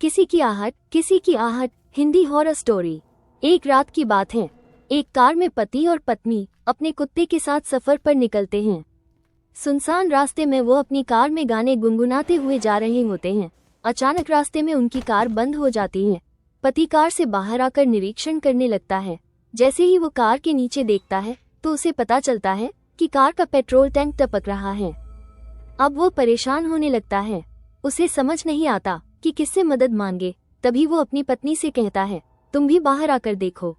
किसी की आहट हिंदी हॉरर स्टोरी। एक रात की बात है। एक कार में पति और पत्नी अपने कुत्ते के साथ सफर पर निकलते हैं। सुनसान रास्ते में वो अपनी कार में गाने गुनगुनाते हुए जा रहे होते हैं। अचानक रास्ते में उनकी कार बंद हो जाती है। पति कार से बाहर आकर निरीक्षण करने लगता है। जैसे ही वो कार के नीचे देखता है तो उसे पता चलता है कि कार का पेट्रोल टैंक टपक रहा है। अब वो परेशान होने लगता है। उसे समझ नहीं आता कि किससे मदद मांगे। तभी वो अपनी पत्नी से कहता है, तुम भी बाहर आकर देखो,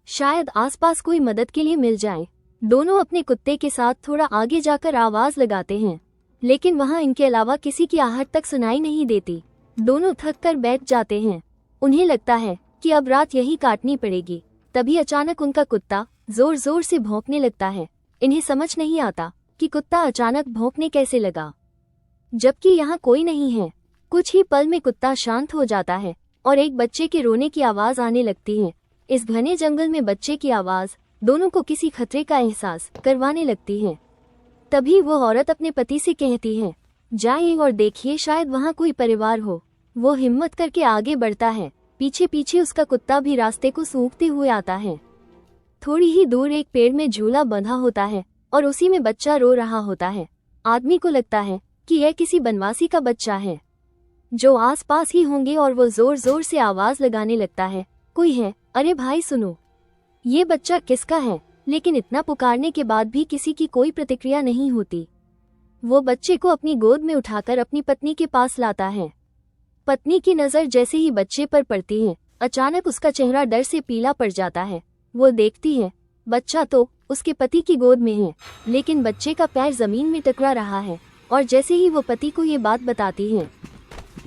शायद आसपास कोई मदद के लिए मिल जाए। दोनों अपने कुत्ते के साथ थोड़ा आगे जाकर आवाज लगाते हैं, लेकिन वहां इनके अलावा किसी की आहट तक सुनाई नहीं देती। दोनों थक कर बैठ जाते हैं। उन्हें लगता है कि अब रात यही काटनी पड़ेगी। तभी अचानक उनका कुत्ता जोर जोर से भौंकने लगता है। इन्हें समझ नहीं आता कि कुत्ता अचानक भौंकने कैसे लगा, जबकि यहाँ कोई नहीं है। कुछ ही पल में कुत्ता शांत हो जाता है और एक बच्चे के रोने की आवाज आने लगती है। इस घने जंगल में बच्चे की आवाज दोनों को किसी खतरे का एहसास करवाने लगती है। तभी वो औरत अपने पति से कहती है, जाइए और देखिए, शायद वहाँ कोई परिवार हो। वो हिम्मत करके आगे बढ़ता है। पीछे पीछे उसका कुत्ता भी रास्ते को सूंघते हुए आता है। थोड़ी ही दूर एक पेड़ में झूला बंधा होता है और उसी में बच्चा रो रहा होता है। आदमी को लगता है कि यह किसी बनवासी का बच्चा है जो आसपास ही होंगे, और वो जोर जोर से आवाज लगाने लगता है, कोई है, अरे भाई सुनो, ये बच्चा किसका है। लेकिन इतना पुकारने के बाद भी किसी की कोई प्रतिक्रिया नहीं होती। वो बच्चे को अपनी गोद में उठाकर अपनी पत्नी के पास लाता है। पत्नी की नजर जैसे ही बच्चे पर पड़ती है, अचानक उसका चेहरा डर से पीला पड़ जाता है। वो देखती है, बच्चा तो उसके पति की गोद में है, लेकिन बच्चे का पैर जमीन में टकरा रहा है। और जैसे ही वो पति को ये बात बताती है,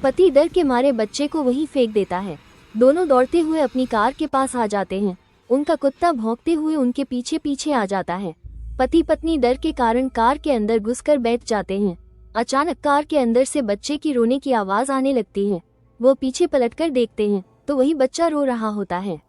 पति डर के मारे बच्चे को वहीं फेंक देता है। दोनों दौड़ते हुए अपनी कार के पास आ जाते हैं। उनका कुत्ता भौंकते हुए उनके पीछे पीछे आ जाता है। पति पत्नी डर के कारण कार के अंदर घुसकर बैठ जाते हैं। अचानक कार के अंदर से बच्चे की रोने की आवाज आने लगती है। वो पीछे पलटकर देखते हैं तो वही बच्चा रो रहा होता है।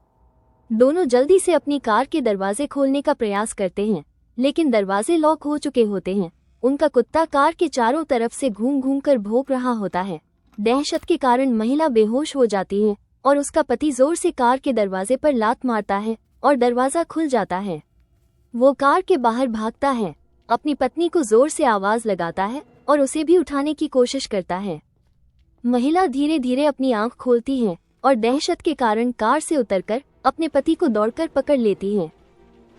दोनों जल्दी से अपनी कार के दरवाजे खोलने का प्रयास करते हैं, लेकिन दरवाजे लॉक हो चुके होते हैं। उनका कुत्ता कार के चारों तरफ से घूम घूम कर भौंक रहा होता है। दहशत के कारण महिला बेहोश हो जाती है और उसका पति जोर से कार के दरवाजे पर लात मारता है और दरवाजा खुल जाता है। वो कार के बाहर भागता है, अपनी पत्नी को जोर से आवाज लगाता है और उसे भी उठाने की कोशिश करता है। महिला धीरे धीरे अपनी आंख खोलती है और दहशत के कारण कार से उतरकर अपने पति को दौड़कर पकड़ लेती है।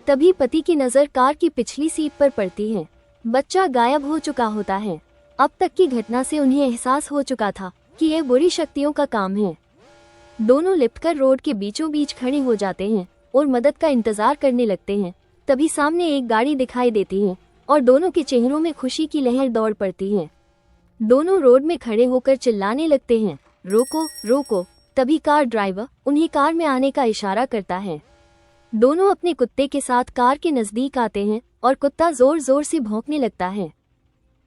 तभी पति की नजर कार की पिछली सीट पर पड़ती है। बच्चा गायब हो चुका होता है। अब तक की घटना से उन्हें एहसास हो चुका था कि यह बुरी शक्तियों का काम है। दोनों लिपटकर रोड के बीचों बीच खड़े हो जाते हैं और मदद का इंतजार करने लगते हैं। तभी सामने एक गाड़ी दिखाई देती है और दोनों के चेहरों में खुशी की लहर दौड़ पड़ती है। दोनों रोड में खड़े होकर चिल्लाने लगते हैं, रोको रोको। तभी कार ड्राइवर उन्हें कार में आने का इशारा करता है। दोनों अपने कुत्ते के साथ कार के नजदीक आते हैं और कुत्ता जोर जोर से भौंकने लगता है।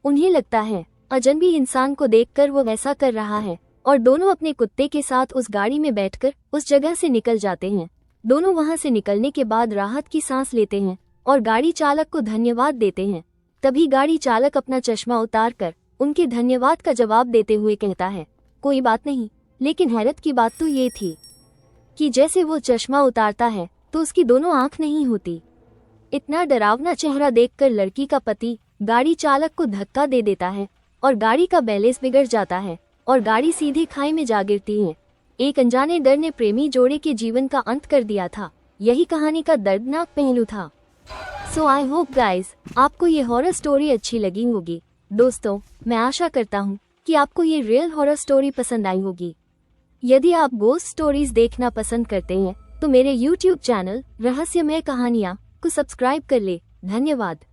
उन्हें लगता है अजनबी इंसान को देखकर वो वैसा कर रहा है, और दोनों अपने कुत्ते के साथ उस गाड़ी में बैठकर उस जगह से निकल जाते हैं। दोनों वहां से निकलने के बाद राहत की सांस लेते हैं और गाड़ी चालक को धन्यवाद देते हैं। तभी गाड़ी चालक अपना चश्मा उतारकर उनके धन्यवाद का जवाब देते हुए कहता है, कोई बात नहीं। लेकिन हैरत की बात तो ये थी कि जैसे वो चश्मा उतारता है तो उसकी दोनों आंख नहीं होती। इतना डरावना चेहरा देखकर लड़की का पति गाड़ी चालक को धक्का दे देता है और गाड़ी का बैलेंस बिगड़ जाता है और गाड़ी सीधे खाई में जा गिरती है। एक अनजाने डर ने प्रेमी जोड़े के जीवन का अंत कर दिया था। यही कहानी का दर्दनाक पहलू था। सो आई होप गाइस, आपको ये हॉरर स्टोरी अच्छी लगी होगी। दोस्तों, मैं आशा करता हूँ कि आपको ये रियल हॉरर स्टोरी पसंद आई होगी। यदि आप गोस्ट स्टोरीज देखना पसंद करते हैं तो मेरे YouTube चैनल रहस्यमय कहानियाँ को सब्सक्राइब कर ले। धन्यवाद।